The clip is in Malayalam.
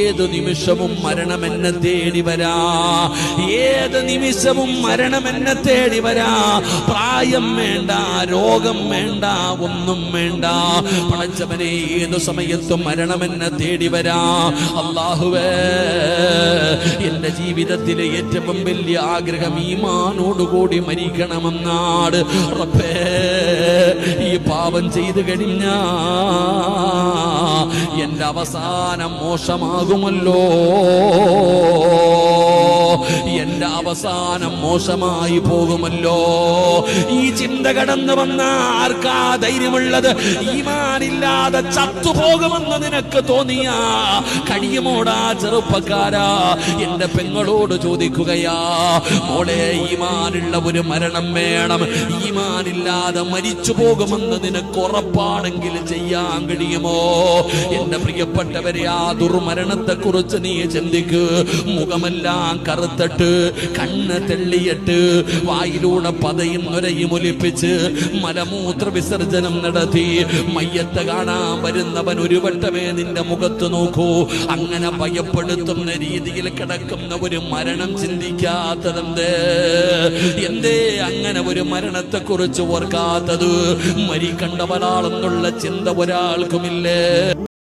ഏത് നിമിഷവും മരണം എന്നെ തേടി വരാ, ഏത് നിമിഷവും മരണം എന്നെ തേടി വരാ. പ്രായം വേണ്ട, രോഗം വേണ്ട, ഒന്നും വേണ്ട. പടച്ചവനെ, ഏതു സമയത്തും മരണം എന്നെ തേടി വരാ. അല്ലാഹുവേ, എന്റെ ജീവിതത്തിലെ ഏറ്റവും വലിയ ആഗ്രഹം ഈമാനോടുകൂടി മരിക്കണമെന്നാണ്. റബ്ബേ, ഈ പാപം ചെയ്തു കഴിഞ്ഞാ എന്റെ അവസാനം മോശമാകുമല്ലോ, എന്റെ അവസാനം മോശമായി പോകുമല്ലോ. ഈ ചിന്ത കടന്നു വന്ന ആർക്കാ ധൈര്യമുള്ളത്? ഈമാനില്ലാതെ ചത്തുപോകുമെന്ന് നിനക്ക് തോന്നിയാ കഴിയുമോടാ ചെറുപ്പക്കാരാ? എന്റെ പെങ്ങളോട് ചോദിക്കുകയാ, മോളെ, ഈമാനുള്ള ഒരു മരണം വേണം. ഈമാനില്ലാതെ മരിച്ചു പോകുമെന്ന് നിനക്ക് ഉറപ്പാണെങ്കിൽ ചെയ്യാൻ കഴിയുമോ? എന്റെ പ്രിയപ്പെട്ടവരെ, ആ ദുർമരണത്തെ കുറിച്ച് നീ ചിന്തിക്ക്. മുഖമെല്ലാം കറുത്തിട്ട്, കണ്ണ് തെള്ളിയിട്ട്, വായിലൂടെ പതയും നുരയും ഒലിപ്പിച്ച് മലമൂത്ര വിസർജനം നടത്തി മയ്യത്ത് കാണാൻ വരുന്നവൻ ഒരു വട്ടമേ നിന്റെ മുഖത്ത് നോക്കൂ. അങ്ങനെ ഭയപ്പെടുത്തുന്ന രീതിയിൽ കിടക്കുന്ന ഒരു മരണം ചിന്തിക്കാത്തതെന്തേ? എന്തേ അങ്ങനെ ഒരു മരണത്തെ കുറിച്ച് ഓർക്കാത്തത്? മരിക്കണ്ടവനാളെന്നുള്ള ചിന്ത ഒരാൾക്കുമില്ലേ?